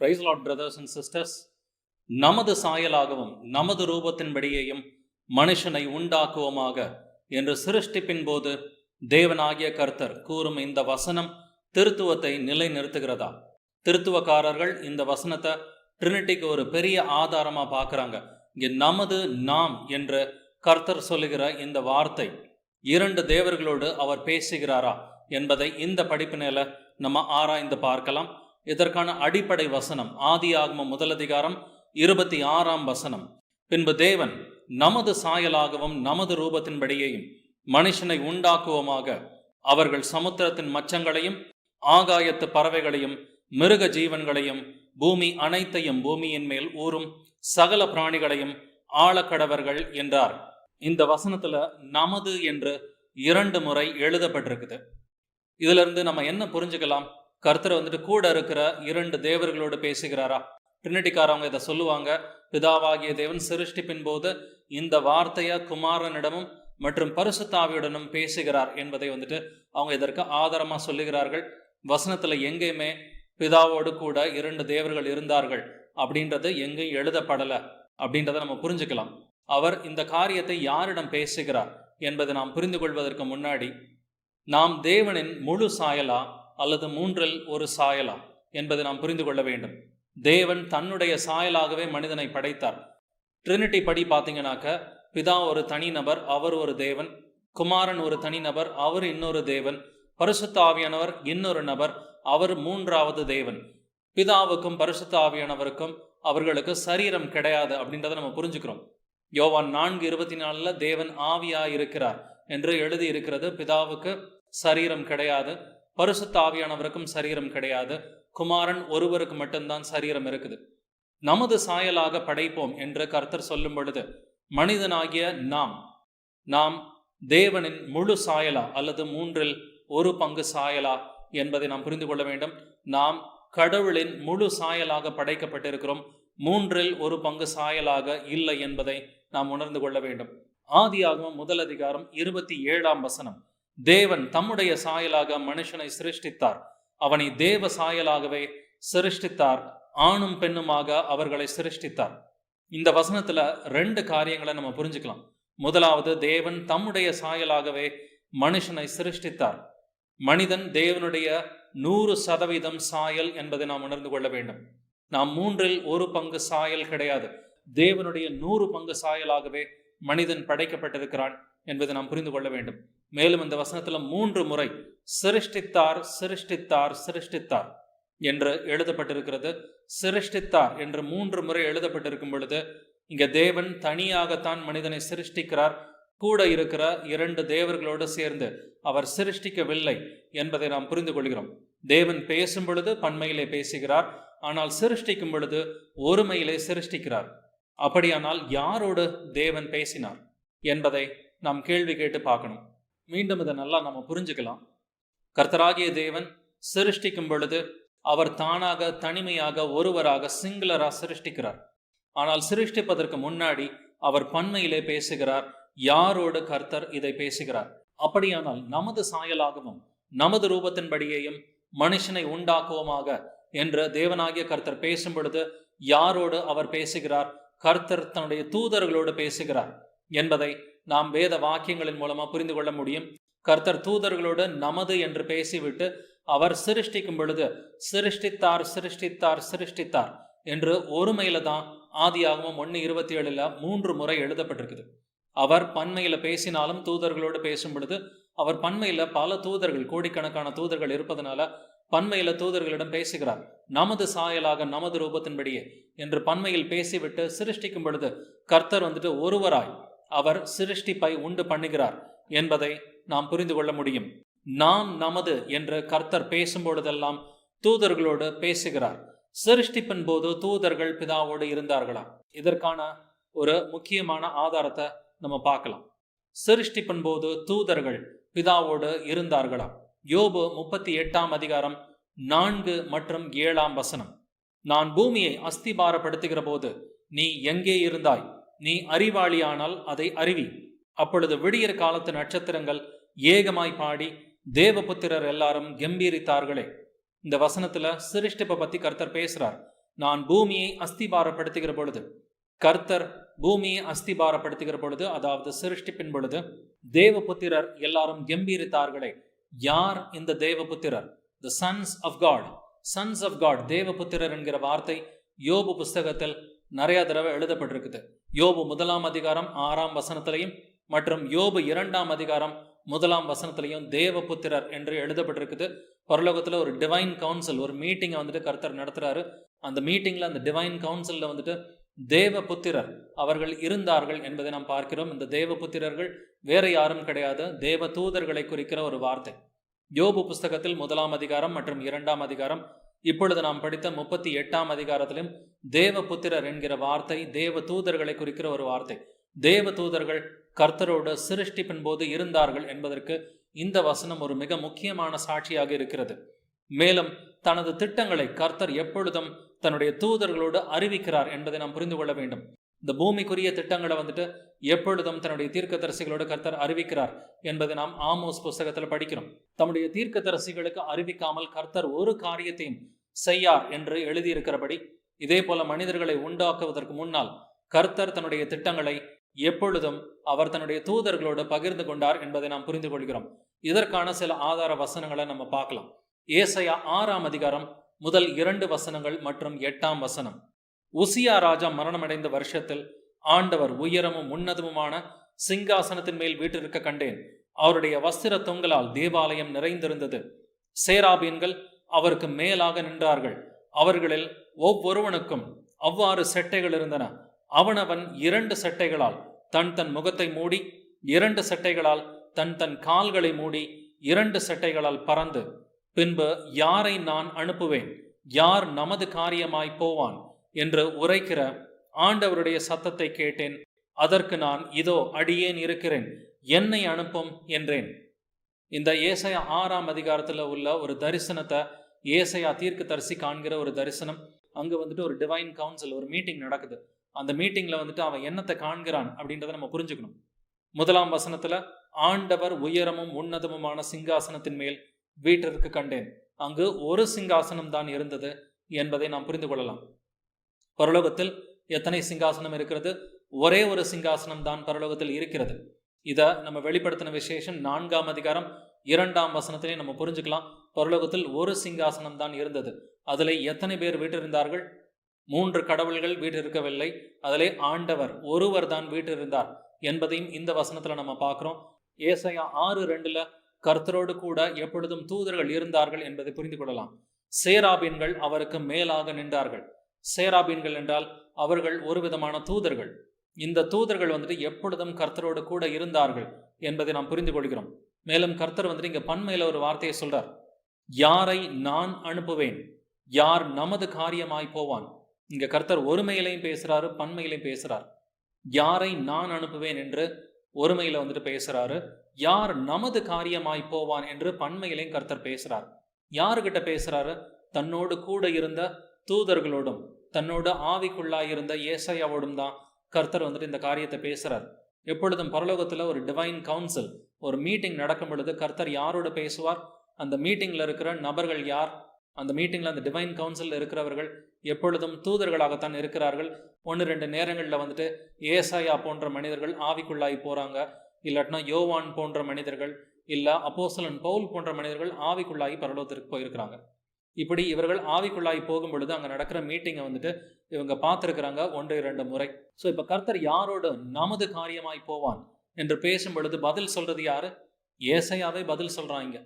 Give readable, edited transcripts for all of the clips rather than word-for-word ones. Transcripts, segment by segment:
Price lord brothers and sisters. நமது சாயலாகவும் நமது ரூபத்தின்படியேயும் மனுஷனை உண்டாக்குவோமாக என்று சிருஷ்டிப்பின் போது தேவனாகிய கர்த்தர் கூறும் இந்த வசனம் திருத்துவத்தை நிலைநிறுத்துகிறதா? திருத்துவக்காரர்கள் இந்த வசனத்தை ட்ரினிட்டிக்கு ஒரு பெரிய ஆதாரமா பார்க்குறாங்க. இங்கே நமது நாம் என்று கர்த்தர் சொல்லுகிற இந்த வார்த்தை இரண்டு தேவர்களோடு அவர் பேசுகிறாரா என்பதை இந்த படிப்பினையில நம்ம ஆராய்ந்து பார்க்கலாம். இதற்கான அடிப்படை வசனம் ஆதியாகமம் 1:26 வசனம். பின்பு தேவன் நமது சாயலாகவும் நமது ரூபத்தின்படியேயும் மனுஷனை உண்டாக்குவோமாக, அவர்கள் சமுத்திரத்தின் மச்சங்களையும் ஆகாயத்து பறவைகளையும் மிருக ஜீவன்களையும் பூமி அனைத்தையும் பூமியின் மேல் ஊறும் சகல பிராணிகளையும் ஆழக்கடவர்கள் என்றார். இந்த வசனத்துல நமது என்று 2 முறை எழுதப்பட்டிருக்குது. இதுல இருந்து நம்ம என்ன புரிஞ்சுக்கலாம்? கர்த்தர் கூட இருக்கிற 2 தேவர்களோடு பேசுகிறாரா? ட்ரினிட்டிக்காரவங்க இதை சொல்லுவாங்க, பிதாவாகிய தேவன் சிருஷ்டிப்பின் போது இந்த வார்த்தைய குமாரனிடமும் மற்றும் பரிசுத்தாவியுடனும் பேசுகிறார் என்பதை அவங்க இதற்கு ஆதாரமா சொல்லுகிறார்கள். வசனத்துல எங்கேயுமே பிதாவோடு கூட 2 தேவர்கள் இருந்தார்கள் அப்படின்றது எங்கேயும் எழுதப்படல அப்படின்றத நம்ம புரிஞ்சுக்கலாம். அவர் இந்த காரியத்தை யாரிடம் பேசுகிறார் என்பதை நாம் புரிந்து கொள்வதற்கு முன்னாடி நாம் தேவனின் முழு சாயலா அல்லது 3இல் 1 சாயலா என்பதை நாம் புரிந்து கொள்ள வேண்டும். தேவன் தன்னுடைய சாயலாகவே மனிதனை படைத்தார். ட்ரினிட்டி படி பார்த்தீங்கன்னாக்க பிதா ஒரு தனிநபர், அவர் ஒரு தேவன். குமாரன் ஒரு தனிநபர், அவர் இன்னொரு தேவன். பரிசுத்த ஆவியானவர் இன்னொரு நபர், அவர் 3வது தேவன். பிதாவுக்கும் பரிசுத்த ஆவியானவருக்கும் அவர்களுக்கு சரீரம் கிடையாது அப்படின்றத நம்ம புரிஞ்சுக்கிறோம். யோவான் 4:24 தேவன் ஆவியா இருக்கிறார் என்று எழுதி இருக்கிறது. பிதாவுக்கு சரீரம் கிடையாது, பரிசுத்த ஆவியானவருக்கும் சரீரம் கிடையாது, குமாரன் ஒருவருக்கு மட்டும்தான் சரீரம் இருக்குது. நமது சாயலாக படைப்போம் என்று கர்த்தர் சொல்லும் பொழுது மனிதனாகிய நாம் தேவனின் முழு சாயலா அல்லது 3இல் 1 பங்கு சாயலா என்பதை நாம் புரிந்து கொள்ள வேண்டும். நாம் கடவுளின் முழு சாயலாக படைக்கப்பட்டிருக்கிறோம், 3இல் 1 பங்கு சாயலாக இல்லை என்பதை நாம் உணர்ந்து கொள்ள வேண்டும். ஆதியாகமம் 1:27 வசனம். தேவன் தம்முடைய சாயலாக மனுஷனை சிருஷ்டித்தார், அவனை தேவ சாயலாகவே சிருஷ்டித்தார், ஆணும் பெண்ணுமாக அவர்களை சிருஷ்டித்தார். இந்த வசனத்துல 2 காரியங்களை நம்ம புரிஞ்சுக்கலாம். முதலாவது, தேவன் தம்முடைய சாயலாகவே மனுஷனை சிருஷ்டித்தார். மனிதன் தேவனுடைய 100% சாயல் என்பதை நாம் உணர்ந்து கொள்ள வேண்டும். நாம் 3இல் 1 பங்கு சாயல் கிடையாது, தேவனுடைய 100 பங்கு சாயலாகவே மனிதன் படைக்கப்பட்டிருக்கிறான் என்பதை நாம் புரிந்து கொள்ள வேண்டும். மேலும் இந்த வசனத்துல 3 முறை சிருஷ்டித்தார் சிருஷ்டித்தார் சிருஷ்டித்தார் என்று எழுதப்பட்டிருக்கிறது. சிருஷ்டித்தார் என்று 3 முறை எழுதப்பட்டிருக்கும் பொழுது இங்க தேவன் தனியாகத்தான் மனிதனை சிருஷ்டிக்கிறார், கூட இருக்கிற 2 தேவர்களோடு சேர்ந்து அவர் சிருஷ்டிக்கவில்லை என்பதை நாம் புரிந்து கொள்கிறோம். தேவன் பேசும் பொழுது பன்மையிலே பேசுகிறார், ஆனால் சிருஷ்டிக்கும் பொழுது ஒருமையிலே சிருஷ்டிக்கிறார். அப்படியானால் யாரோடு தேவன் பேசினார் என்பதை நாம் கேள்வி கேட்டு பார்க்கணும். மீண்டும் இதை நல்லா நம்ம புரிஞ்சுக்கலாம். கர்த்தராகிய தேவன் சிருஷ்டிக்கும் பொழுது அவர் தானாக தனிமையாக ஒருவராக சிங்குலரா சிருஷ்டிக்கிறார். ஆனால் சிருஷ்டிப்பதற்கு முன்னாடி அவர் பன்மையிலே பேசுகிறார். யாரோடு கர்த்தர் இதை பேசுகிறார்? அப்படியானால் நமது சாயலாகவும் நமது ரூபத்தின்படியேயும் மனுஷனை உண்டாக்குவோமாக என்று தேவனாகிய கர்த்தர் பேசும் பொழுது யாரோடு அவர் பேசுகிறார்? கர்த்தர் தன்னுடைய தூதர்களோடு பேசுகிறார் என்பதை நாம் வேத வாக்கியங்களின் மூலமா புரிந்து கொள்ள முடியும். கர்த்தர் தூதர்களோடு நமது என்று பேசிவிட்டு அவர் சிருஷ்டிக்கும் பொழுது சிருஷ்டித்தார் சிருஷ்டித்தார் சிருஷ்டித்தார் என்று ஒருமையில தான் ஆதியாகமம் 1:27 3 முறை எழுதப்பட்டிருக்குது. அவர் பன்மையில பேசினாலும் தூதர்களோடு பேசும் பொழுது அவர் பன்மையில பல தூதர்கள், கோடிக்கணக்கான தூதர்கள் இருப்பதனால பன்மையில தூதர்களிடம் பேசுகிறார். நமது சாயலாக நமது ரூபத்தின்படியே என்று பன்மையில் பேசிவிட்டு சிருஷ்டிக்கும் பொழுது கர்த்தர் ஒருவராய் அவர் சிருஷ்டிப்பை உண்டு பண்ணுகிறார் என்பதை நாம் புரிந்து கொள்ள முடியும். நாம் நமது என்று கர்த்தர் பேசும் பொழுதெல்லாம் தூதர்களோடு பேசுகிறார். சிருஷ்டிப்பின் போது தூதர்கள் பிதாவோடு இருந்தார்களா? இதற்கான ஒரு முக்கியமான ஆதாரத்தை நம்ம பார்க்கலாம். சிருஷ்டிப்பின் போது தூதர்கள் பிதாவோடு இருந்தார்களா? யோபு 38:4 மற்றும் 7 வசனம். நான் பூமியை அஸ்திபாரப்படுத்துகிற போது நீ எங்கே இருந்தாய்? நீ அறிவாளியானால் அதை அறிவி. அப்பொழுது விடியற் காலத்து நட்சத்திரங்கள் ஏகமாய் பாடி தேவபுத்திரர் எல்லாரும் கம்பீரித்தார்களே. இந்த வசனத்துல சிருஷ்டிப்பை பத்தி கர்த்தர் பேசுறார். நான் பூமியை அஸ்திபாரப்படுத்துகிற பொழுது, கர்த்தர் பூமியை அஸ்திபாரப்படுத்துகிற பொழுது, அதாவது சிருஷ்டிப்பின் பொழுது தேவபுத்திரர் எல்லாரும் கம்பீரித்தார்களே. யார் இந்த தேவபுத்திரர்? The sons of God. Sons of God, தேவபுத்திரர் என்கிற வார்த்தை யோபு புஸ்தகத்தில் நிறைய தடவை எழுதப்பட்டிருக்குது. யோபு 1ஆம் அதிகாரம் 6ஆம் வசனத்திலையும் மற்றும் யோபு 2ஆம் அதிகாரம் 1ஆம் வசனத்திலையும் தேவபுத்திரர் என்று எழுதப்பட்டிருக்குது. பரலோகத்தில் ஒரு டிவைன் கவுன்சில், ஒரு மீட்டிங்கை வந்துட்டு கர்த்தர் நடத்துறாரு. அந்த மீட்டிங்ல, அந்த டிவைன் கவுன்சில்ல வந்துட்டு தேவபுத்திரர் அவர்கள் இருந்தார்கள் என்பதை நாம் பார்க்கிறோம். இந்த தேவபுத்திரர்கள் வேற யாரும் கிடையாது, தேவ தூதர்களை குறிக்கிற ஒரு வார்த்தை. யோபு புஸ்தகத்தில் 1ஆம் அதிகாரம் மற்றும் 2ஆம் அதிகாரம், இப்பொழுது நாம் படித்த 38ஆம் அதிகாரத்திலும் தேவபுத்திரர் என்கிற வார்த்தை தேவ தூதர்களை குறிக்கிற ஒரு வார்த்தை. தேவ தூதர்கள் கர்த்தரோடு சிருஷ்டிப்பின் போது இருந்தார்கள் என்பதற்கு இந்த வசனம் ஒரு மிக முக்கியமான சாட்சியாக இருக்கிறது. மேலும் தனது திட்டங்களை கர்த்தர் எப்பொழுதும் தன்னுடைய தூதர்களோடு அறிவிக்கிறார் என்பதை நாம் புரிந்து கொள்ள வேண்டும். இந்த பூமிக்குரிய திட்டங்களை வந்துட்டு எப்பொழுதும் தன்னுடைய தீர்க்கதரிசிகளோடு கர்த்தர் அறிவிக்கிறார் என்பதை நாம் ஆமோஸ் புஸ்தகத்தில் படிக்கிறோம். தம்முடைய தீர்க்கதரிசிகளுக்கு அறிவிக்காமல் கர்த்தர் ஒரு காரியத்தையும் செய்யார் என்று எழுதியிருக்கிறபடி, இதே போல மனிதர்களை உண்டாக்குவதற்கு முன்னால் கர்த்தர் தன்னுடைய திட்டங்களை எப்பொழுதும் அவர் தன்னுடைய தூதர்களோடு பகிர்ந்து கொண்டார் என்பதை நாம் புரிந்து கொள்கிறோம். இதற்கான சில ஆதார வசனங்களை நம்ம பார்க்கலாம். ஏசாயா 6ஆம் அதிகாரம் முதல் 2 வசனங்கள் மற்றும் 8ஆம் வசனம். உசியா ராஜா மரணமடைந்த வருஷத்தில் ஆண்டவர் உயரமும் உன்னதமுமான சிங்காசனத்தின் மேல் வீற்றிருக்க கண்டேன். அவருடைய வஸ்திர தொங்கலால் தேவாலயம் நிறைந்திருந்தது. சேராபீன்கள் அவருக்கு மேலாக நின்றார்கள். அவர்களில் ஒவ்வொருவனுக்கும் அவ்வாறு செட்டைகள் இருந்தன. அவனவன் 2 செட்டைகளால் தன் தன் முகத்தை மூடி, 2 செட்டைகளால் தன் தன் கால்களை மூடி, 2 செட்டைகளால் பறந்து, பின்பு யாரை நான் அனுப்புவேன், யார் நமது காரியமாய் போவான் என்று உரைக்கிற ஆண்டவருடைய சத்தத்தை கேட்டேன். அதற்கு நான், இதோ அடியேன் இருக்கிறேன், என்னை அனுப்பும் என்றேன். இந்த ஏசாயா 6ஆம் அதிகாரத்தில் உள்ள ஒரு தரிசனத்தை ஏசாயா தீர்க்கதரிசி காண்கிற ஒரு தரிசனம். அங்கே வந்துட்டு ஒரு டிவைன் கவுன்சில், ஒரு மீட்டிங் நடக்குது. அந்த மீட்டிங்ல வந்துட்டு அவன் என்னத்தை காண்கிறான் அப்படின்றத நம்ம புரிஞ்சுக்கணும். 1ஆம் வசனத்துல ஆண்டவர் உயரமும் உன்னதமுமான சிங்காசனத்தின் மேல் வீட்டிற்கு கண்டேன். அங்கு ஒரு சிங்காசனம் தான் இருந்தது என்பதை நாம் புரிந்து கொள்ளலாம். பரலோகத்தில் எத்தனை சிங்காசனம் இருக்கிறது? ஒரே ஒரு சிங்காசனம் தான் பரலோகத்தில் இருக்கிறது. இதை நம்ம வெளிப்படுத்தின விசேஷம் 4ஆம் அதிகாரம் 2ஆம் வசனத்திலே நம்ம புரிஞ்சுக்கலாம். பரலோகத்தில் ஒரு சிங்காசனம் தான் இருந்தது. அதிலே எத்தனை பேர் வீட்டிருந்தார்கள்? 3 கடவுள்கள் வீட்டிருக்கவில்லை. அதிலே ஆண்டவர் ஒருவர் தான் வீட்டிருந்தார் என்பதையும் இந்த வசனத்துல நம்ம பார்க்கிறோம். ஏசாயா 6:2 கர்த்தரோடு கூட எப்பொழுதும் தூதர்கள் இருந்தார்கள் என்பதை புரிந்து கொள்ளலாம். சேராபீன்கள் அவருக்கு மேலாக நின்றார்கள். சேராபீன்கள் என்றால் அவர்கள் ஒரு விதமான தூதர்கள். இந்த தூதர்கள் வந்துட்டு எப்பொழுதும் கர்த்தரோடு கூட இருந்தார்கள் என்பதை நாம் புரிந்து கொள்கிறோம். மேலும் கர்த்தர் வந்துட்டு இங்க பன்மையில ஒரு வார்த்தையை சொல்றார். யாரை நான் அனுப்புவேன், யார் நமது காரியமாய் போவான். இங்க கர்த்தர் ஒருமையிலையும் பேசுறாரு, பன்மையிலையும் பேசுறார். யாரை நான் அனுப்புவேன் என்று ஒருமையில வந்துட்டு பேசுறாரு. யார் நமது காரியமாய் போவான் என்று பன்மையிலையும் கர்த்தர் பேசுறார். யாருகிட்ட பேசுறாரு? தன்னோடு கூட இருந்த தூதர்களோடும் தன்னோடு ஆவிக்குள்ளாயிருந்த ஏசாயாவோடும் தான் கர்த்தர் வந்துட்டு இந்த காரியத்தை பேசுறார். எப்பொழுதும் பரலோகத்துல ஒரு டிவைன் கவுன்சில், ஒரு மீட்டிங் நடக்கும் பொழுது கர்த்தர் யாரோடு பேசுவார்? அந்த மீட்டிங்ல இருக்கிற நபர்கள் யார்? அந்த மீட்டிங்ல, அந்த டிவைன் கவுன்சில் இருக்கிறவர்கள் எப்பொழுதும் தூதர்களாகத்தான் இருக்கிறார்கள். 1-2 நேரங்களில் வந்துட்டு ஏசாயா போன்ற மனிதர்கள் ஆவிக்குள்ளாகி போறாங்க. இல்லாட்டினா யோவான் போன்ற மனிதர்கள், இல்ல அப்போஸ்தலன் பவுல் போன்ற மனிதர்கள் ஆவிக்குள்ளாகி பரலோகத்திற்கு போயிருக்கிறாங்க. இப்படி இவர்கள் ஆவிக்குள்ளாகி போகும் பொழுது அங்க நடக்கிற மீட்டிங்கை வந்துட்டு இவங்க பார்த்துருக்கிறாங்க 1-2 முறை. ஸோ இப்ப கர்த்தர் யாரோடு நமது காரியமாய் போவான் என்று பேசும் பொழுது பதில் சொல்றது யாரு? ஏசாயாவே பதில் சொல்றாங்க.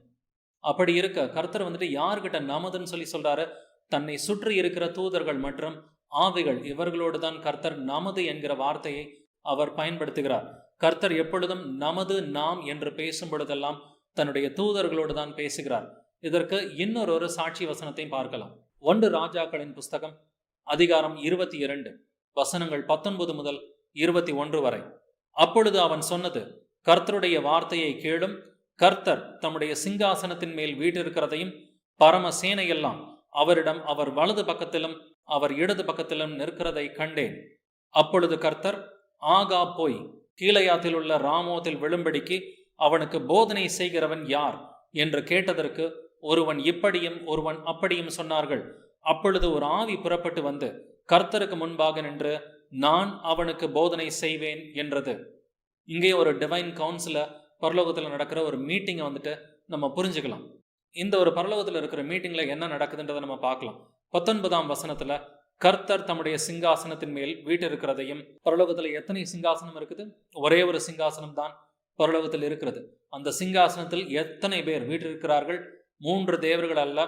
அப்படி இருக்க கர்த்தர் வந்துட்டு யார்கிட்ட நமதுன்னு சொல்லி சொல்றாரு? தன்னை சுற்றி இருக்கிற தூதர்கள் மற்றும் ஆவிகள், இவர்களோடு தான் கர்த்தர் நமது என்கிற வார்த்தையை அவர் பயன்படுத்துகிறார். கர்த்தர் எப்பொழுதும் நமது, நாம் என்று பேசும் பொழுதெல்லாம் தன்னுடைய தூதர்களோடு தான் பேசுகிறார். இதற்கு இன்னொரு சாட்சி வசனத்தையும் பார்க்கலாம். 1 ராஜாக்களின் புஸ்தகம் அதிகாரம் 22 வசனங்கள் 19 முதல் 21 வரை. அப்பொழுது அவன் சொன்னது, கர்த்தருடைய வார்த்தையை கேளும். கர்த்தர் தம்முடைய சிங்காசனத்தின் மேல் வீற்றிருக்கிறதையும் பரம சேனையெல்லாம் அவரிடம் அவர் வலது பக்கத்திலும் அவர் இடது பக்கத்திலும் நிற்கிறதை கண்டேன். அப்பொழுது கர்த்தர், ஆகா போய் கீலேயாத்தில் உள்ள ராமோத்தில் விழும்படிக்கு அவனுக்கு போதனை செய்கிறவன் யார் என்று கேட்டதற்கு ஒருவன் இப்படியும் ஒருவன் அப்படியும் சொன்னார்கள். அப்பொழுது ஒரு ஆவி புறப்பட்டு வந்து கர்த்தருக்கு முன்பாக நின்று நான் அவனுக்கு போதனை செய்வேன் என்றது. இங்கே ஒரு டிவைன் கவுன்சில பரலோகத்தில் நடக்கிற ஒரு மீட்டிங்கை வந்துட்டு நம்ம புரிஞ்சுக்கலாம். இந்த ஒரு பரலோகத்தில் இருக்கிற மீட்டிங்ல என்ன நடக்குதுன்றதை நம்ம பார்க்கலாம். 19ஆம் வசனத்துல கர்த்தர் தம்முடைய சிங்காசனத்தின் மேல் வீற்றிருக்கிறதையும், பரலோகத்துல எத்தனை சிங்காசனம் இருக்குது? ஒரே ஒரு சிங்காசனம் தான் பரலோகத்தில் இருக்கிறது. அந்த சிங்காசனத்தில் எத்தனை பேர் வீற்றிருக்கிறார்கள்? 3 தேவர்கள் அல்ல,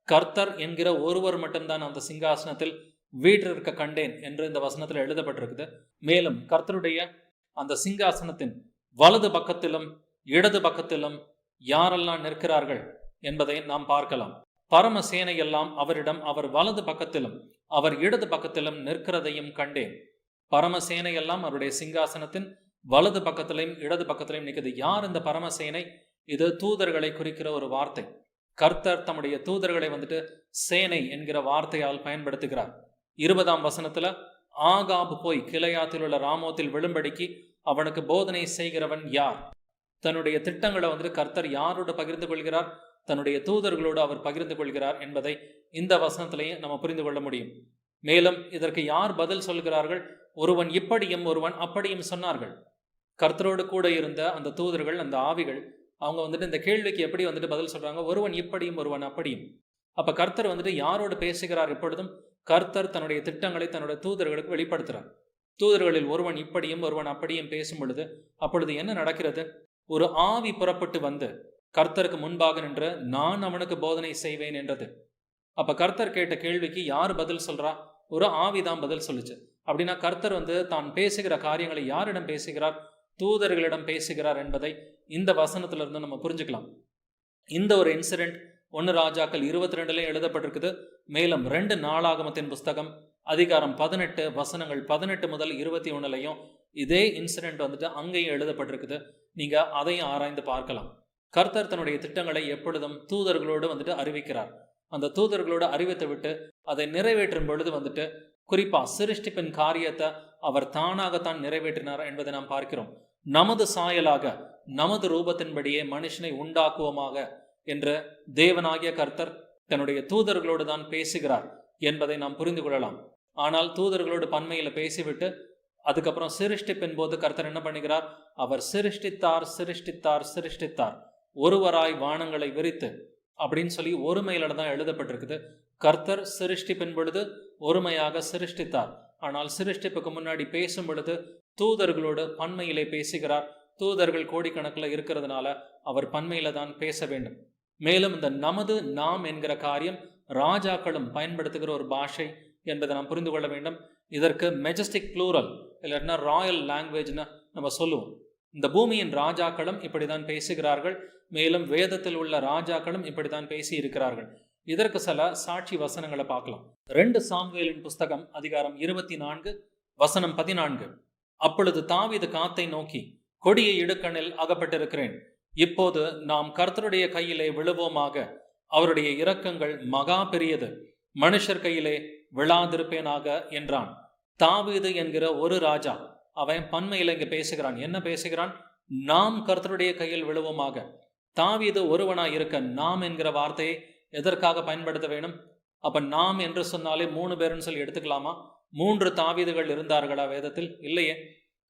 கர்த்தர் என்கிற ஒருவர் மட்டும்தான் அந்த சிங்காசனத்தில் வீற்றிருக்க கண்டேன் என்று இந்த வசனத்தில் எழுதப்பட்டிருக்குது. மேலும் கர்த்தருடைய அந்த சிங்காசனத்தின் வலது பக்கத்திலும் இடது பக்கத்திலும் யாரெல்லாம் நிற்கிறார்கள் என்பதை நாம் பார்க்கலாம். பரம சேனை எல்லாம் அவரிடம் அவர் வலது பக்கத்திலும் அவர் இடது பக்கத்திலும் நிற்கிறதையும் கண்டேன். பரம சேனை எல்லாம் அவருடைய சிங்காசனத்தின் வலது பக்கத்திலையும் இடது பக்கத்திலையும் நிற்குது. யார் இந்த பரமசேனை? இது தூதர்களை குறிக்கிற ஒரு வார்த்தை. கர்த்தர் தம்முடைய தூதர்களை வந்துட்டு சேனை என்கிற வார்த்தையால் பயன்படுத்துகிறார். 20ஆம் வசனத்துல ஆகாபு போய் கிளையாத்தில் உள்ள ராமோத்தில் விழும்படிக்கு அவனுக்கு போதனை செய்கிறவன் யார்? தன்னுடைய திட்டங்களை வந்துட்டு கர்த்தர் யாரோடு பகிர்ந்து கொள்கிறார்? தன்னுடைய தூதர்களோடு அவர் பகிர்ந்து கொள்கிறார் என்பதை இந்த வசனத்திலேயே நம்ம புரிந்து கொள்ள முடியும். மேலும் இதற்கு யார் பதில் சொல்கிறார்கள்? ஒருவன் இப்படியும் ஒருவன் அப்படியும் சொன்னார்கள். கர்த்தரோடு கூட இருந்த அந்த தூதர்கள், அந்த ஆவிகள், அவங்க வந்துட்டு இந்த கேள்விக்கு எப்படி வந்துட்டு பதில் சொல்றாங்க? ஒருவன் இப்படியும் ஒருவன் அப்படியும். அப்ப கர்த்தர் வந்துட்டு யாரோடு பேசுகிறார்? எப்பொழுதும் கர்த்தர் தன்னுடைய திட்டங்களை தன்னுடைய தூதர்களுக்கு வெளிப்படுத்துறார். தூதர்களில் ஒருவன் இப்படியும் ஒருவன் அப்படியும் பேசும் பொழுது அப்பொழுது என்ன நடக்கிறது? ஒரு ஆவி புறப்பட்டு வந்து கர்த்தருக்கு முன்பாக நின்று நான் அவனுக்கு போதனை செய்வேன் என்றது. அப்ப கர்த்தர் கேட்ட கேள்விக்கு யார் பதில் சொல்றா? ஒரு ஆவிதான் பதில் சொல்லுச்சு. அப்படின்னா கர்த்தர் வந்து தான் பேசுகிற காரியங்களை யாரிடம் பேசுகிறார்? தூதர்களிடம் பேசுகிறார் என்பதை இந்த வசனத்திலிருந்து நம்ம புரிஞ்சுக்கலாம். இந்த ஒரு இன்சிடென்ட் 1 ராஜாக்கள் 22 எழுதப்பட்டிருக்குது. மேலும் 2 நாளாகமத்தின் புஸ்தகம் அதிகாரம் 18 வசனங்கள் 18 முதல் 21 இதே இன்சிடென்ட் வந்துட்டு அங்கேயும் எழுதப்பட்டிருக்குது. நீங்க அதையும் ஆராய்ந்து பார்க்கலாம். கர்த்தர் தன்னுடைய திட்டங்களை எப்பொழுதும் தூதர்களோடு வந்துட்டு அறிவிக்கிறார். அந்த தூதர்களோடு அறிவித்து விட்டு அதை நிறைவேற்றும் பொழுது வந்துட்டு குறிப்பா சிருஷ்டிப்பின் காரியத்தை அவர் தானாகத்தான் நிறைவேற்றினார் என்பதை நாம் பார்க்கிறோம். நமது சாயலாக நமது ரூபத்தின்படியே மனுஷனை உண்டாக்குவோமாக என்ற தேவனாகிய கர்த்தர் தன்னுடைய தூதர்களோடு தான் பேசுகிறார் என்பதை நாம் புரிந்து கொள்ளலாம். ஆனால் தூதர்களோடு பன்மையில பேசிவிட்டு அதுக்கப்புறம் சிருஷ்டிப்பின் போது கர்த்தர் என்ன பண்ணுகிறார்? அவர் சிருஷ்டித்தார் சிருஷ்டித்தார் சிருஷ்டித்தார், ஒருவராய் வானங்களை விரித்து அப்படின்னு சொல்லி ஒருமையில தான் எழுதப்பட்டிருக்குது. கர்த்தர் சிருஷ்டிப்பின் பொழுது ஒருமையாக சிருஷ்டித்தார். ஆனால் சிருஷ்டிப்புக்கு முன்னாடி பேசும் பொழுது தூதர்களோடு பன்மையிலே பேசுகிறார். தூதர்கள் கோடிக்கணக்கில் இருக்கிறதுனால அவர் பன்மையில தான் பேச வேண்டும். மேலும் இந்த நமது நாம் என்கிற காரியம் ராஜாக்களும் பயன்படுத்துகிற ஒரு பாஷை என்பதை நாம் புரிந்து கொள்ள வேண்டும். இதற்கு மெஜஸ்டிக் ப்ளூரல் இல்லைன்னா ராயல் லாங்குவேஜ்னு நம்ம சொல்லுவோம். இந்த பூமியின் ராஜாக்களும் இப்படித்தான் பேசுகிறார்கள். மேலும் வேதத்தில் உள்ள ராஜாக்களும் இப்படித்தான் பேசி இருக்கிறார்கள். இதற்கு சில சாட்சி வசனங்களை பார்க்கலாம். 2 சாமுவேலின் புஸ்தகம் அதிகாரம் 24 வசனம் 14. அப்பொழுது தாவீது காத்தை நோக்கி, கொடிய இடுக்கணில் அகப்பட்டிருக்கிறேன், இப்போது நாம் கர்த்தருடைய கையிலே விழுவோமாக, அவருடைய இரக்கங்கள் மகா பெரியது, மனுஷர் கையிலே விழாதிருப்பேனாக என்றான். தாவீது என்கிற ஒரு ராஜா, அவன் பன்மையில இங்க பேசுகிறான். என்ன பேசுகிறான்? நாம் கர்த்தருடைய கையில் விழுவோமாக. தாவீது ஒருவனாய் இருக்க நாம் என்கிற வார்த்தையை எதற்காக பயன்படுத்த வேணும்? அப்ப நாம் என்று சொன்னாலே 3 பேருன்னு சொல்லி எடுத்துக்கலாமா? 3 தாவீதுகள் இருந்தார்களா வேதத்தில்? இல்லையே.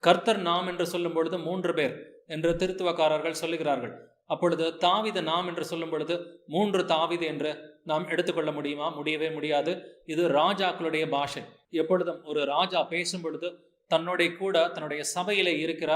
கர்த்தர் நாம் என்று சொல்லும் பொழுது 3 பேர் என்று திருத்துவக்காரர்கள் சொல்லுகிறார்கள். அப்பொழுது தாவீது நாம் என்று சொல்லும் பொழுது 3 தாவீது என்று நாம் எடுத்துக்கொள்ள முடியுமா? முடியவே முடியாது. இது ராஜாக்களுடைய பாஷை. எப்பொழுதும் ஒரு ராஜா பேசும் பொழுது தன்னுடைய கூட தன்னுடைய சபையிலே இருக்கிற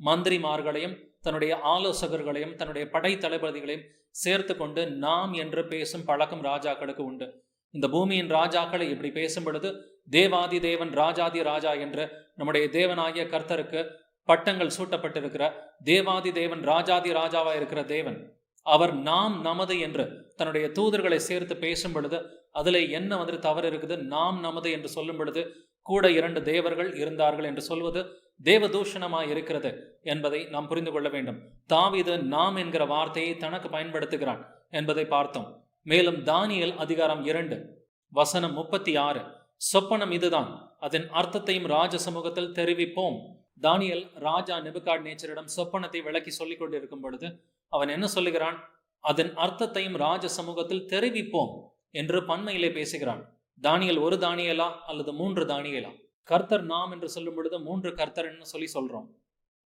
மந்திரிமார்களையும் தன்னுடைய ஆலோசகர்களையும் தன்னுடைய படை தளபதிகளையும் சேர்த்து கொண்டு நாம் என்று பேசும் பழக்கம் ராஜாக்களுக்கு உண்டு. இந்த பூமியின் ராஜாக்களை இப்படி பேசும் பொழுது தேவாதி தேவன் ராஜாதி ராஜா என்று நம்முடைய தேவனாகிய கர்த்தருக்கு பட்டங்கள் சூட்டப்பட்டிருக்கிற தேவாதி தேவன் ராஜாதி ராஜாவா இருக்கிற தேவன், அவர் நாம் நமது என்று தன்னுடைய தூதர்களை சேர்த்து பேசும் பொழுது அதுல என்ன வந்துட்டு தவறு இருக்குது? நாம் நமது என்று சொல்லும் பொழுது கூட 2 தேவர்கள் இருந்தார்கள் என்று சொல்வது தேவதூஷணமாய் இருக்கிறது என்பதை நாம் புரிந்து கொள்ள வேண்டும். தாவீது நாம் என்கிற வார்த்தையை தனக்கு பயன்படுத்துகிறான் என்பதை பார்த்தோம். மேலும் தானியேல் அதிகாரம் 2 வசனம் 36, சொப்பனம் இதுதான், அதன் அர்த்தத்தையும் ராஜ சமூகத்தில் தெரிவிப்போம். தானியேல் ராஜா நேபுகாத்நேச்சரிடம் சொப்பனத்தை விளக்கி சொல்லிக் கொண்டிருக்கும் பொழுது அவன் என்ன சொல்லுகிறான்? அதன் அர்த்தத்தையும் ராஜ சமூகத்தில் தெரிவிப்போம் என்று பன்மையிலே பேசுகிறான். தானியேல் ஒரு தானியேலா அல்லது 3 தானியேலா? கர்த்தர் நாம் என்று சொல்லும் பொழுது 3 கர்த்தர்ன்னு சொல்றோம்.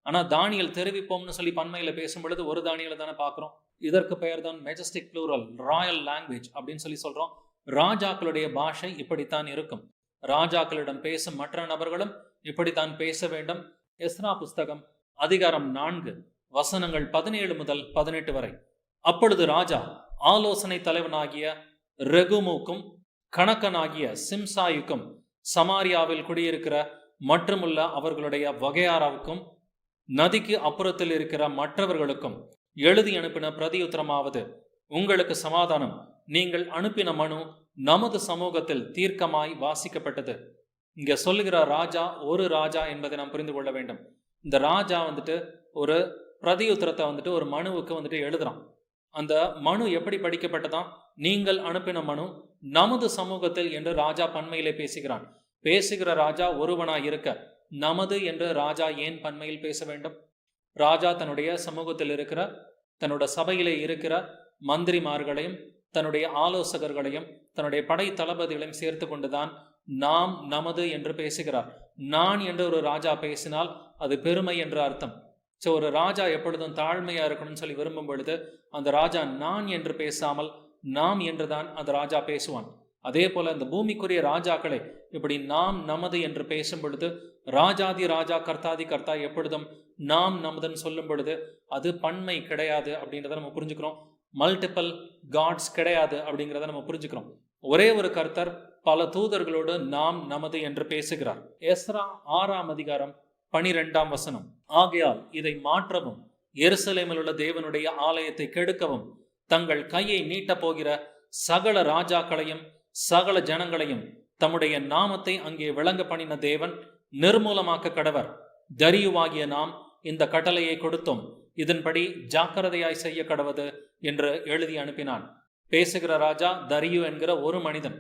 ஆனா தானியேல் தெரிவிப்போம்னு சொல்லி பன்மையில பேசும் பொழுது ஒரு தானியேல தானே பார்க்கிறோம். இதற்கு பெயர் தான் மெஜஸ்டிக் ப்ளூரல், ராயல் லாங்குவேஜ் அப்படின்னு சொல்றோம். ராஜாக்களுடைய பாஷை இப்படித்தான் இருக்கும். ராஜாக்களிடம் பேசும் மற்ற நபர்களும் இப்படித்தான் பேச வேண்டும். எஸ்ரா புஸ்தகம் அதிகாரம் 4 வசனங்கள் 17 முதல் 18 வரை. அப்பொழுது ராஜா ஆலோசனை தலைவனாகிய ரெகுமுக்கும் கணக்கனாகிய சிம்சாயுக்கும் சமாரியாவில் குடியிருக்கிற மற்றுமுள்ள அவர்களுடைய வகையாராவுக்கும் நதிக்கு அப்புறத்தில் இருக்கிற மற்றவர்களுக்கும் எழுதி அனுப்பின பிரதியுத்தரமாவது, உங்களுக்கு சமாதானம். நீங்கள் அனுப்பின மனு நமது சமூகத்தில் தீர்க்கமாய் வாசிக்கப்பட்டது. இங்க சொல்லுகிற ராஜா ஒரு ராஜா என்பதை நாம் புரிந்து கொள்ள வேண்டும். இந்த ராஜா ஒரு பிரதியுத்தரத்தை ஒரு மனுவுக்கு எழுதுறான். அந்த மனு எப்படி படிக்கப்பட்டதான்? நீங்கள் அனுப்பின மனு நமது சமூகத்தில் என்று ராஜா பன்மையிலே பேசுகிறான். பேசுகிற ராஜா ஒருவனாய் இருக்க நமது என்று ராஜா ஏன் பன்மையில் பேச வேண்டும்? ராஜா தன்னுடைய சமூகத்தில் இருக்கிற, தன்னோட சபையிலே இருக்கிற மந்திரிமார்களையும் தன்னுடைய ஆலோசகர்களையும் தன்னுடைய படை தளபதிகளையும் சேர்த்து கொண்டுதான் நாம் நமது என்று பேசுகிறார். நான் என்று ஒரு ராஜா பேசினால் அது பெருமை என்று அர்த்தம். ஸோ ஒரு ராஜா எப்பொழுதும் தாழ்மையா இருக்கணும்னு சொல்லி விரும்பும் பொழுது அந்த ராஜா நான் என்று பேசாமல் நாம் என்றுதான் அந்த ராஜா பேசுவான். அதே போல இந்த பூமிக்குரிய ராஜாக்களை இப்படி நாம் நமது என்று பேசும் பொழுது, ராஜாதி ராஜா கர்த்தாதி கர்த்தா எப்பொழுதும் நாம் நமதுன்னு சொல்லும் பொழுது அது பன்மை கிடையாது அப்படின்றத நம்ம புரிஞ்சுக்கிறோம். மல்டிபிள் காட்ஸ் கிடையாது அப்படிங்கிறத நம்ம புரிஞ்சுக்கிறோம். ஒரே ஒரு கர்த்தர் பல தூதர்களோடு நாம் நமது என்று பேசுகிறார். எஸ்ரா 6ஆம் அதிகாரம் 12ஆம் வசனம். ஆகையால் இதை மாற்றவும் எருசலேமில் உள்ள தேவனுடைய ஆலயத்தை கெடுக்கவும் தங்கள் கையை நீட்டப் போகிற சகல ராஜாக்களையும் சகல ஜனங்களையும் தம்முடைய நாமத்தை அங்கே விளங்க பண்ணின தேவன் நிர்மூலமாக்க கடவர். தரியுவாகிய நாம் இந்த கட்டளையை கொடுத்தோம், இதன்படி ஜாக்கிரதையாய் செய்ய கடவது என்று எழுதி அனுப்பினான். பேசுகிற ராஜா தரியு என்கிற ஒரு மனிதன்.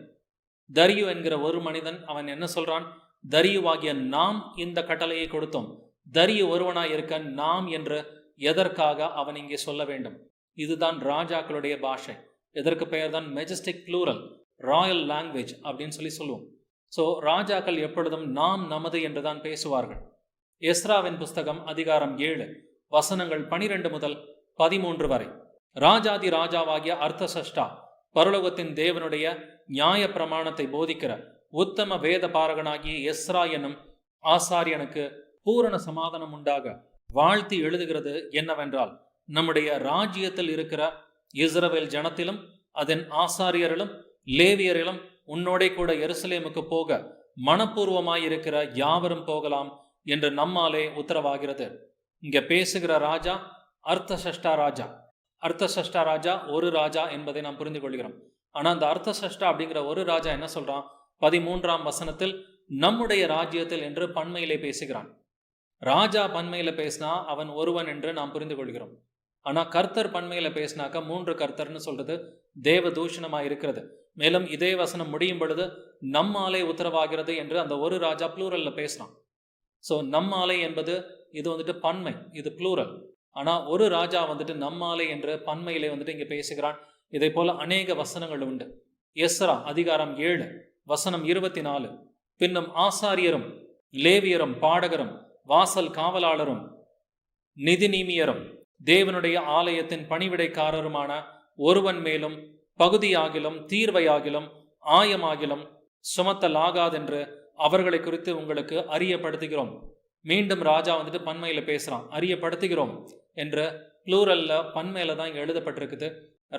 தரியு என்கிற ஒரு மனிதன் அவன் என்ன சொல்றான்? தரியுவாகிய நாம் இந்த கட்டளையை கொடுத்தோம். தரியு ஒருவனாய் இருக்க நாம் என்று எதற்காக அவன் இங்கே சொல்ல வேண்டும்? இதுதான் ராஜாக்களுடைய பாஷை. எதற்கு பெயர் தான் மெஜஸ்டிக் ப்ளூரல், ராயல் லாங்குவேஜ் அப்படின்னு சொல்லுவோம். ஸோ ராஜாக்கள் எப்பொழுதும் நாம் நமது என்றுதான் பேசுவார்கள். எஸ்ராவின் புஸ்தகம் அதிகாரம் 7 வசனங்கள் 12 முதல் 13 வரை. ராஜாதி ராஜாவாகிய அர்த்தசஷ்டா பரலோகத்தின் தேவனுடைய நியாய பிரமாணத்தை போதிக்கிற உத்தம வேத பாரகனாகிய எஸ்ரா எனும் ஆசாரியனுக்கு பூரண சமாதானம் உண்டாக வாழ்த்தி எழுதுகிறது என்னவென்றால், நம்முடைய ராஜ்யத்தில் இருக்கிற இஸ்ரவேல் ஜனத்திலும் அதன் ஆசாரியரிலும் லேவியரிலும் உன்னோடே கூட எருசலேமுக்கு போக மனப்பூர்வமாயிருக்கிற யாவரும் போகலாம் என்று நம்மாலே உத்தரவாகிறது. இங்க பேசுகிற ராஜா அர்த்தசஷ்டா ராஜா. அர்த்தசஷ்டா ராஜா ஒரு ராஜா என்பதை நாம் புரிந்து கொள்கிறோம். ஆனா அந்த அர்த்தசஷ்டா அப்படிங்கிற ஒரு ராஜா என்ன சொல்றான்? 13ஆம் வசனத்தில் நம்முடைய ராஜ்யத்தில் என்று பன்மையிலே பேசுகிறான். ராஜா பன்மையில பேசினா அவன் ஒருவன் என்று நாம் புரிந்து கொள்கிறோம். ஆனா கர்த்தர் பன்மையில பேசினாக்க 3 கர்த்தர்னு சொல்றது தேவ தூஷணமா இருக்கிறது. மேலும் இதே வசனம் முடியும் பொழுது நம்மாலே உத்தரவாகிறது என்று அந்த ஒரு ராஜா ப்ளூரல்ல பேசுறான். ஸோ நம்மாலே என்பது இது பன்மை, இது ப்ளூரல். ஆனா ஒரு ராஜா நம்மாலே என்று பன்மையிலே இங்க பேசுகிறான். இதை போல அநேக வசனங்கள் உண்டு. எஸ்ரா அதிகாரம் 7 வசனம் 24. பின்னும் ஆசாரியரும் லேவியரும் பாடகரும் வாசல் காவலாளரும் நிதிநீமியரும் தேவனுடைய ஆலயத்தின் பணிவிடைக்காரருமான ஒருவன் மேலும் பகுதியாகிலும் தீர்வையாகிலும் ஆயமாகிலும் சுமத்தலாகாதென்று அவர்களை குறித்து உங்களுக்கு அறியப்படுத்துகிறோம். மீண்டும் ராஜா பன்மையில பேசுறான். அறியப்படுத்துகிறோம் என்று ப்ளூரல்ல பன்மையில தான் இங்க எழுதப்பட்டிருக்குது.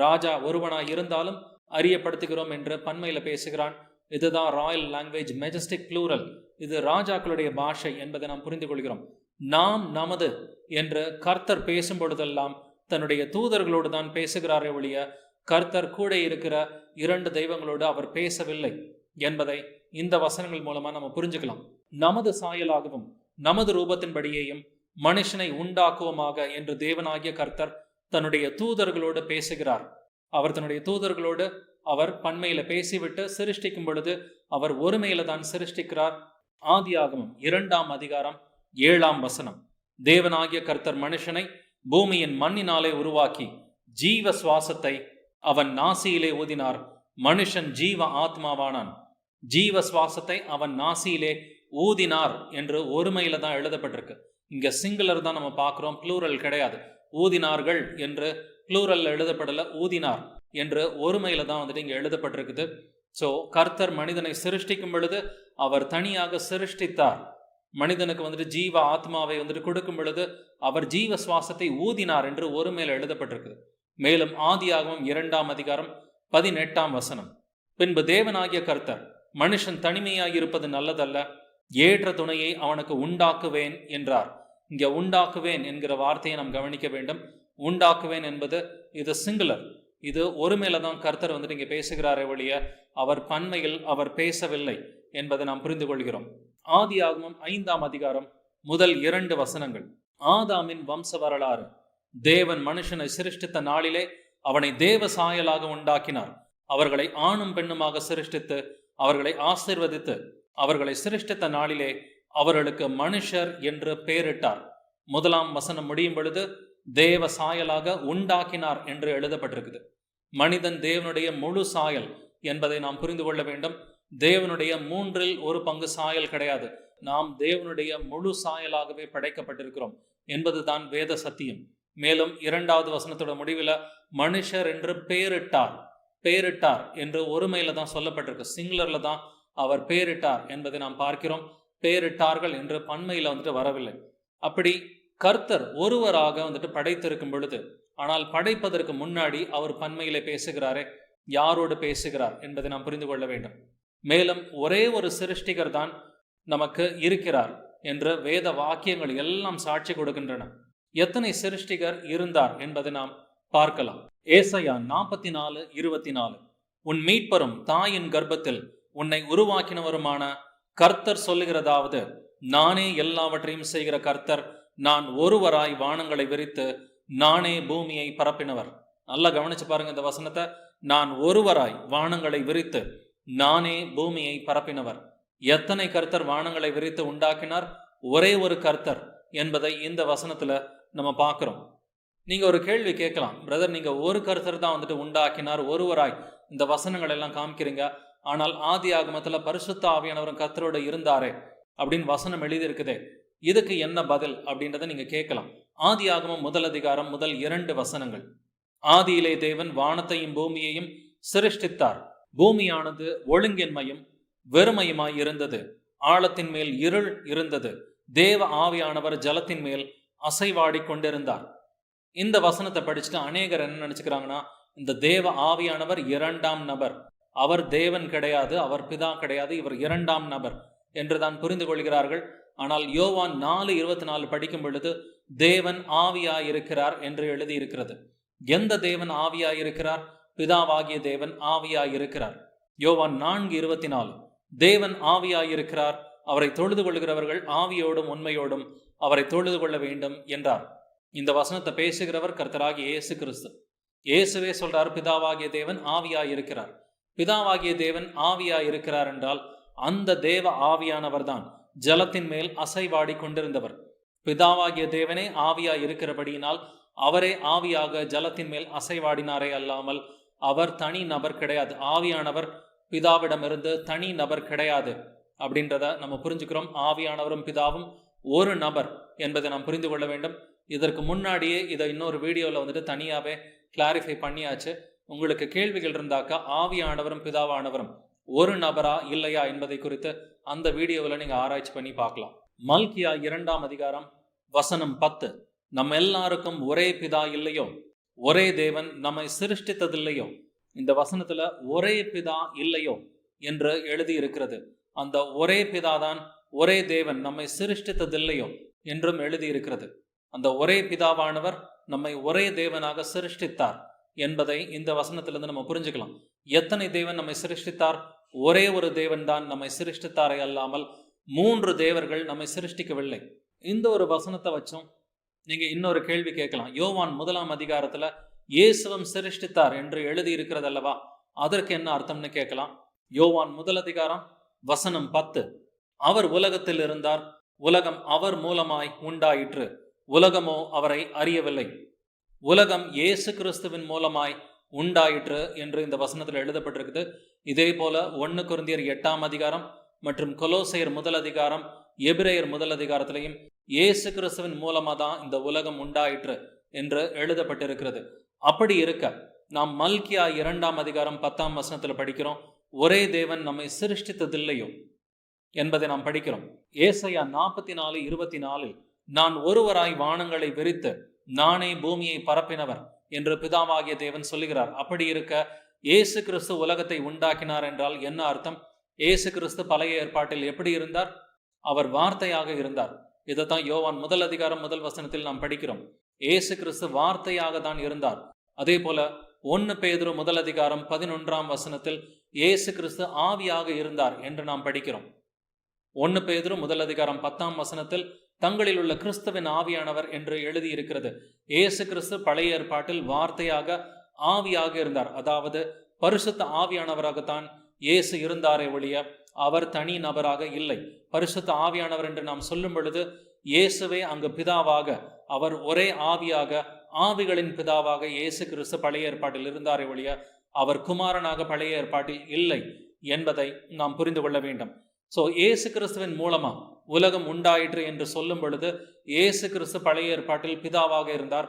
ராஜா ஒருவனாய் இருந்தாலும் அறியப்படுத்துகிறோம் என்று பன்மையில பேசுகிறான். இதுதான் ராயல் லாங்குவேஜ், மெஜஸ்டிக் ப்ளூரல். இது ராஜாக்களுடைய பாஷை என்பதை நாம் புரிந்து கொள்கிறோம். நாம் நமது என்று கர்த்தர் பேசும் பொழுதெல்லாம் தன்னுடைய தூதர்களோடு தான் பேசுகிறாரே ஒழிய கர்த்தர் கூட இருக்கிற 2 தெய்வங்களோடு அவர் பேசவில்லை என்பதை இந்த வசனங்கள் மூலமா நம்ம புரிஞ்சுக்கலாம். நமது சாயலாகவும் நமது ரூபத்தின்படியேயும் மனுஷனை உண்டாக்குவோமாக என்று தேவனாகிய கர்த்தர் தன்னுடைய தூதர்களோடு பேசுகிறார். அவர் தன்னுடைய தூதர்களோடு அவர் பன்மையில பேசிவிட்டு சிருஷ்டிக்கும் பொழுது அவர் ஒருமையில தான் சிருஷ்டிக்கிறார். ஆதியாகமம் 2ஆம் அதிகாரம் 7ஆம் வசனம். தேவனாகிய கர்த்தர் மனுஷனை பூமியின் மண்ணினாலே உருவாக்கி ஜீவ சுவாசத்தை அவன் நாசியிலே ஊதினார். மனுஷன் ஜீவ ஆத்மாவானான். ஜீவ சுவாசத்தை அவன் நாசியிலே ஊதினார் என்று ஒருமையில தான் எழுதப்பட்டிருக்கு. இங்க சிங்குலர் தான் நம்ம பார்க்கிறோம், ப்ளூரல் கிடையாது. ஊதினார்கள் என்று ப்ளூரல் எழுதப்படல, ஊதினார் என்று ஒருமையில தான் வந்துட்டு இங்க எழுதப்பட்டிருக்குது. ஸோ கர்த்தர் மனிதனை சிருஷ்டிக்கும் பொழுது அவர் தனியாக சிருஷ்டித்தார். மனிதனுக்கு வந்துட்டு ஜீவ ஆத்மாவை வந்துட்டு கொடுக்கும் பொழுது அவர் ஜீவ சுவாசத்தை ஊதினார் என்று ஒருமையில எழுதப்பட்டிருக்குது. மேலும் ஆதியாகமம் 2ஆம் அதிகாரம் 18ஆம் வசனம், பின்பு தேவனாகிய கர்த்தர் மனுஷன் தனிமையாய் இருப்பது நல்லதல்ல, ஏற்ற துணையை அவனுக்கு உண்டாக்குவேன் என்றார். இங்க உண்டாக்குவேன் என்கிற வார்த்தையை நாம் கவனிக்க வேண்டும். உண்டாக்குவேன் என்பது இது சிங்குலர், இது ஒருமையில தான் கர்த்தர் வந்துட்டு இங்க பேசுகிறாரே ஒழிய அவர் பன்மையில் அவர் பேசவில்லை என்பதை நாம் புரிந்து கொள்கிறோம். ஆதியாகமம் 5ஆம் அதிகாரம் முதல் 2 வசனங்கள். ஆதாமின் வம்ச வரலாறு. தேவன் மனுஷனை சிருஷ்டித்த நாளிலே அவனை தேவ சாயலாக உண்டாக்கினார். அவர்களை ஆணும் பெண்ணுமாக சிருஷ்டித்து அவர்களை ஆசீர்வதித்து அவர்களை சிருஷ்டித்த நாளிலே அவர்களுக்கு மனுஷர் என்று பெயரிட்டார். 1ஆம் வசனம் முடியும் பொழுது தேவ சாயலாக உண்டாக்கினார் என்று எழுதப்பட்டிருக்குது. மனிதன் தேவனுடைய முழு சாயல் என்பதை நாம் புரிந்து கொள்ள வேண்டும். தேவனுடைய 3 1 பங்கு சாயல் கிடையாது. நாம் தேவனுடைய முழு சாயலாகவே படைக்கப்பட்டிருக்கிறோம் என்பதுதான் வேத சத்தியம். மேலும் 2வது வசனத்தோட முடிவில் மனுஷர் என்று பெயரிட்டார். பெயரிட்டார் என்று ஒருமையில தான் சொல்லப்பட்டிருக்கு, சிங்குலர்ல தான் அவர் பெயரிட்டார் என்பதை நாம் பார்க்கிறோம். பெயரிட்டார்கள் என்று பன்மையில வந்துட்டு வரவில்லை. அப்படி கர்த்தர் ஒருவராக வந்துட்டு படைத்திருக்கும் பொழுது, ஆனால் படைப்பதற்கு முன்னாடி அவர் பன்மையிலே பேசுகிறாரே, யாரோடு பேசுகிறார் என்பதை நாம் புரிந்து கொள்ள வேண்டும். மேலும் ஒரே ஒரு சிருஷ்டிகர் தான் நமக்கு இருக்கிறார் என்ற வேத வாக்கியங்கள் எல்லாம் சாட்சி கொடுக்கின்றன. எத்தனை சிருஷ்டிகர் இருந்தார் என்பதை நாம் பார்க்கலாம். ஏசாயா 44:24, உன் மீட்பரும் தாயின் கர்ப்பத்தில் உன்னை உருவாக்கினவருமான கர்த்தர் சொல்லுகிறதாவது, நானே எல்லாவற்றையும் செய்கிற கர்த்தர், நான் ஒருவராய் வானங்களை விரித்து நானே பூமியை பரப்பினவர். நல்லா கவனிச்சு பாருங்க இந்த வசனத்தை. நான் ஒருவராய் வானங்களை விரித்து நானே பூமியை பரப்பினவர். எத்தனை கர்த்தர் வானங்களை விரித்து உண்டாக்கினார்? ஒரே ஒரு கர்த்தர் என்பதை இந்த வசனத்துல நம்ம பார்க்கிறோம். நீங்க ஒரு கேள்வி கேட்கலாம், பிரதர் நீங்க ஒரு கர்த்தர் தான் வந்துட்டு உண்டாக்கினார் ஒருவராய் இந்த வசனங்கள் எல்லாம் காமிக்கிறீங்க, ஆனால் ஆதி ஆகமத்துல பரிசுத்த ஆவியானவரும் கர்த்தரோட இருந்தாரே அப்படின்னு வசனம் எழுதி இருக்குதே, இதுக்கு என்ன பதில் அப்படின்றத நீங்க கேட்கலாம். ஆதி ஆகமம் 1 அதிகாரம் முதல் 2 வசனங்கள். ஆதியிலே தேவன் வானத்தையும் பூமியையும் சிருஷ்டித்தார். பூமியானது ஒழுங்கின்மையும் வெறுமையுமாய் இருந்தது, ஆழத்தின் மேல் இருள் இருந்தது, தேவ ஆவியானவர் ஜலத்தின் மேல் அசைவாடி கொண்டிருந்தார். இந்த வசனத்தை படிச்சுட்டு அநேகர் என்ன நினைச்சுக்கிறாங்கன்னா, இந்த தேவ ஆவியானவர் 2ஆம் நபர், அவர் தேவன் கிடையாது, அவர் பிதா கிடையாது, இவர் 2ஆம் நபர் என்றுதான் புரிந்து கொள்கிறார்கள். ஆனால் யோவான் 4:24 படிக்கும் பொழுது தேவன் ஆவியாயிருக்கிறார் என்று எழுதியிருக்கிறது. எந்த தேவன் ஆவியாயிருக்கிறார்? பிதாவாகிய தேவன் ஆவியாயிருக்கிறார். யோவான் 4:24, தேவன் ஆவியாயிருக்கிறார், அவரை தொழுது கொள்கிறவர்கள் ஆவியோடும் உண்மையோடும் அவரை தொழுது கொள்ள வேண்டும் என்றார். இந்த வசனத்தை பேசுகிறவர் கர்த்தராகிய இயேசு கிறிஸ்து. இயேசுவே சொல்றார், பிதாவாகிய தேவன் ஆவியாயிருக்கிறார். பிதாவாகிய தேவன் ஆவியாயிருக்கிறார் என்றால் அந்த தேவ ஆவியானவர் தான் ஜலத்தின் மேல் அசைவாடி கொண்டிருந்தவர். பிதாவாகிய தேவனே ஆவியாய் இருக்கிறபடியினால் அவரே ஆவியாக ஜலத்தின் மேல் அசைவாடினாரே அல்லாமல் அவர் தனி நபர் கிடையாது. ஆவியானவர் பிதாவிடமிருந்து தனி நபர் கிடையாது அப்படின்றத நம்ம புரிஞ்சுக்கிறோம். ஆவியானவரும் பிதாவும் ஒரு நபர் என்பதை நாம் புரிந்து கொள்ள வேண்டும். இதற்கு முன்னாடியே இதை இன்னொரு வீடியோவில் வந்துட்டு தனியாகவே கிளாரிஃபை பண்ணியாச்சு. உங்களுக்கு கேள்விகள் இருந்தாக்கா ஆவியானவரும் பிதாவானவரும் ஒரு நபரா இல்லையா என்பதை குறித்து அந்த வீடியோவில் நீங்கள் ஆராய்ச்சி பண்ணி பார்க்கலாம். மல்கியா 2ஆம் அதிகாரம் வசனம் 10, நம்ம எல்லாருக்கும் ஒரே பிதா இல்லையோ, ஒரே தேவன் நம்மை சிருஷ்டித்ததில்லையோ, இந்த வசனத்துல ஒரே பிதா இல்லையோ என்று எழுதி இருக்கிறது. அந்த ஒரே பிதாதான் ஒரே தேவன் நம்மை சிருஷ்டித்ததில்லையோ என்றும் எழுதி இருக்கிறது. அந்த ஒரே பிதாவானவர் நம்மை ஒரே தேவனாக சிருஷ்டித்தார் என்பதை இந்த வசனத்திலிருந்து நம்ம புரிஞ்சுக்கலாம். எத்தனை தேவன் நம்மை சிருஷ்டித்தார்? ஒரே ஒரு தேவன் தான் நம்மை சிருஷ்டித்தாரே அல்லாமல் 3 தேவர்கள் நம்மை சிருஷ்டிக்கவில்லை. இந்த ஒரு வசனத்தை வச்சும் நீங்க இன்னொரு கேள்வி கேட்கலாம். யோவான் 1ஆம் அதிகாரத்துல இயேசுவும் சிருஷ்டித்தார் என்று எழுதி இருக்கிறது அல்லவா, அதற்கு என்ன அர்த்தம்னு கேட்கலாம். யோவான் 1 அதிகாரம் வசனம் 10, அவர் உலகத்தில் இருந்தார், உலகம் அவர் மூலமாய் உண்டாயிற்று, உலகமோ அவரை அறியவில்லை. உலகம் இயேசு கிறிஸ்துவின் மூலமாய் உண்டாயிற்று என்று இந்த வசனத்தில் எழுதப்பட்டிருக்குது. இதே போல 1 கொரிந்தியர் 8ஆம் அதிகாரம் மற்றும் கொலோசையர் 1 அதிகாரம், எபிரேயர் 1 அதிகாரத்திலையும் இயேசு கிறிஸ்துவின் மூலமா தான் இந்த உலகம் உண்டாயிற்று என்று எழுதப்பட்டிருக்கிறது. அப்படி இருக்க நாம் மல்கியா 2ஆம் அதிகாரம் 10ஆம் வசனத்தில் படிக்கிறோம், ஒரே தேவன் நம்மை சிருஷ்டித்ததில்லையோ என்பதை நாம் படிக்கிறோம். ஏசாயா 44:24 நான் ஒருவராய் வானங்களை விரித்து நானே பூமியை பரப்பினவர் என்று பிதாவாகிய தேவன் சொல்லுகிறார். அப்படி இருக்க இயேசு கிறிஸ்து உலகத்தை உண்டாக்கினார் என்றால் என்ன அர்த்தம்? இயேசு கிறிஸ்து பழைய ஏற்பாட்டில் எப்படி இருந்தார்? அவர் வார்த்தையாக இருந்தார். இதைத்தான் யோவான் 1 அதிகாரம் 1 வசனத்தில் நாம் படிக்கிறோம். இயேசு கிறிஸ்து வார்த்தையாக தான் இருந்தார். அதே போல 1 பேதுரு 1 அதிகாரம் 11ஆம் வசனத்தில் இயேசு கிறிஸ்து ஆவியாக இருந்தார் என்று நாம் படிக்கிறோம். 1 பேதுரு 1 அதிகாரம் 10ஆம் வசனத்தில் தங்களில் உள்ள கிறிஸ்துவின் ஆவியானவர் என்று எழுதியிருக்கிறது. இயேசு கிறிஸ்து பழைய ஏற்பாட்டில் வார்த்தையாக ஆவியாக இருந்தார். அதாவது பரிசுத்த ஆவியானவராகத்தான் இயேசு இருந்தாரே ஒழிய அவர் தனி நபராக இல்லை. பரிசுத்த ஆவியானவர் என்று நாம் சொல்லும் பொழுது இயேசுவே அங்கு பிதாவாக, அவர் ஒரே ஆவியாக, ஆவிகளின் பிதாவாக இயேசு கிறிஸ்து பழைய ஏற்பாட்டில் இருந்தாரே ஒழிய அவர் குமாரனாக பழைய ஏற்பாட்டில் இல்லை என்பதை நாம் புரிந்து கொள்ள வேண்டும். இயேசு கிறிஸ்துவின் மூலமா உலகம் உண்டாயிற்று என்று சொல்லும் பொழுது இயேசு கிறிஸ்து பழைய ஏற்பாட்டில் பிதாவாக இருந்தார்,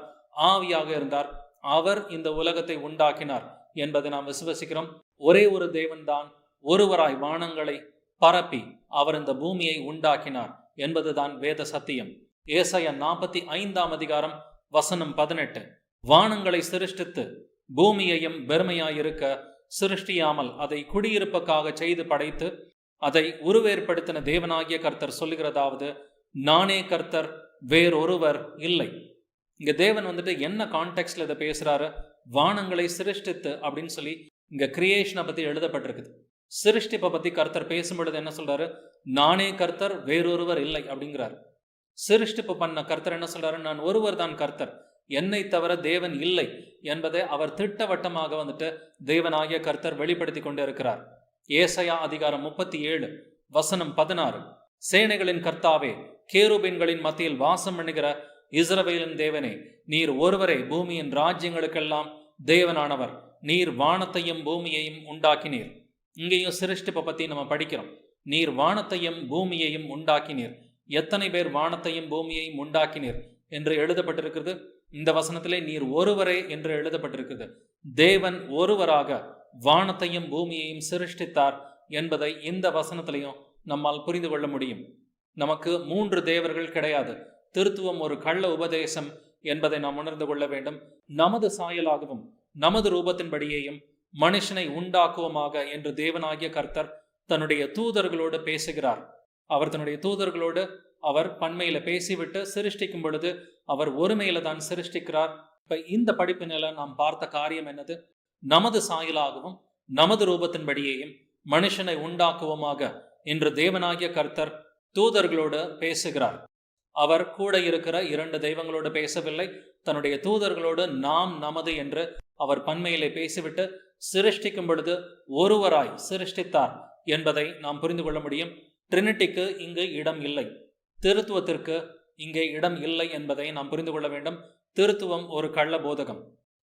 ஆவியாக இருந்தார். அவர் இந்த உலகத்தை உண்டாக்கினார் என்பதை நாம் விசுவசிக்கிறோம். ஒரே ஒரு தேவன் தான் ஒருவராய் வானங்களை பரப்பி அவர் இந்த பூமியை உண்டாக்கினார் என்பதுதான் வேத சத்தியம். ஏசாயா 45ஆம் அதிகாரம் வசனம் 18 வானங்களை சிருஷ்டித்து பூமியையும் பெருமையாயிருக்க சிருஷ்டியாமல் அதை குடியிருப்புக்காக செய்து படைத்து அதை உருவேற்படுத்தின தேவனாகிய கர்த்தர் சொல்லுகிறதாவது, நானே கர்த்தர், வேறொருவர் இல்லை. இங்க தேவன் என்ன கான்டெக்ட்ல இதை பேசுறாரு? வானங்களை சிருஷ்டித்து அப்படின்னு சொல்லி இங்க கிரியேஷனை பத்தி எழுதப்பட்டிருக்குது. சிருஷ்டிப்பை பத்தி கர்த்தர் பேசும் பொழுது என்ன சொல்றாரு? நானே கர்த்தர், வேறொருவர் இல்லை அப்படிங்கிறார். சிருஷ்டிப்பு பண்ண கர்த்தர் என்ன சொல்றாரு? நான் ஒருவர் தான் கர்த்தர், என்னை தவிர தேவன் இல்லை என்பதை அவர் திட்டவட்டமாக தேவனாகிய கர்த்தர் வெளிப்படுத்தி கொண்டே இருக்கிறார். ஏசாயா அதிகாரம் 37 வசனம் 16 சேனைகளின் கர்த்தாவே, கேருபீன்களின் மத்தியில் வாசம் பண்ணுகிற இஸ்ரவேலின் தேவனே, நீர் ஒருவரே பூமியின் ராஜ்யங்களுக்கெல்லாம் தேவனானவர், நீர் வானத்தையும் பூமியையும் உண்டாக்கினீர். இங்கேயும் சிருஷ்டிப்பை பத்தி நம்ம படிக்கிறோம். நீர் வானத்தையும் பூமியையும் உண்டாக்கினீர். எத்தனை பேர் வானத்தையும் பூமியையும் உண்டாக்கினீர் என்று எழுதப்பட்டிருக்கிறது? இந்த வசனத்திலே நீர் ஒருவரே என்று எழுதப்பட்டிருக்கிறது. தேவன் ஒருவராக வானத்தையும் பூமியையும் சிருஷ்டித்தார் என்பதை இந்த வசனத்திலையும் நம்மால் புரிந்து கொள்ள முடியும். நமக்கு 3 தேவர்கள் கிடையாது. திருத்துவம் ஒரு கள்ள உபதேசம் என்பதை நாம் உணர்ந்து கொள்ள வேண்டும். நமது சாயலாகவும் நமது ரூபத்தின்படியேயும் மனுஷனை உண்டாக்குவோமாக என்று தேவனாகிய கர்த்தர் தன்னுடைய தூதர்களோடு பேசுகிறார். அவர் தன்னுடைய தூதர்களோடு அவர் பன்மையில பேசிவிட்டு சிருஷ்டிக்கும் பொழுது அவர் ஒருமையில தான் சிருஷ்டிக்கிறார். இப்ப இந்த படிப்பினில நாம் பார்த்த காரியம் என்னது? நமது சாயலாகவும் நமது ரூபத்தின்படியேயும் மனுஷனை உண்டாக்குவோமாக என்று தேவனாகிய கர்த்தர் தூதர்களோடு பேசுகிறார். அவர் கூட இருக்கிற 2 தெய்வங்களோடு பேசவில்லை. தன்னுடைய தூதர்களோடு நாம் நமது என்று அவர் பன்மையிலே பேசிவிட்டு சிருஷ்டிக்கும் பொழுது ஒருவராய் சிருஷ்டித்தார் என்பதை நாம் புரிந்து கொள்ள முடியும். ட்ரினிட்டிக்கு இங்கு இடம் இல்லை, திருத்துவத்திற்கு இங்கே இடம் இல்லை என்பதை நாம் புரிந்து கொள்ள வேண்டும். திருத்துவம் ஒரு கள்ள போதகம்.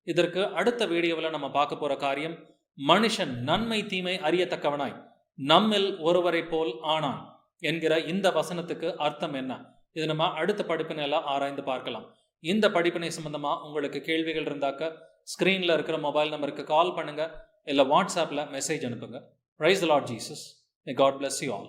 இதற்கு அடுத்த வீடியோவில் நம்ம பார்க்க போற காரியம், மனுஷன் நன்மை தீமை அறியத்தக்கவனாய் நம்மில் ஒருவரை போல் ஆனான் என்கிற இந்த வசனத்துக்கு அர்த்தம் என்ன? இது நம்ம அடுத்த படிப்பினையில ஆராய்ந்து பார்க்கலாம். இந்த படிப்பினை சம்பந்தமா உங்களுக்கு கேள்விகள் இருந்தாக்க ஸ்கிரீன்ல இருக்கிற மொபைல் நம்பருக்கு கால் பண்ணுங்க, இல்ல வாட்ஸ்அப்ல மெசேஜ் அனுப்புங்க. Praise the Lord Jesus. May God bless you all.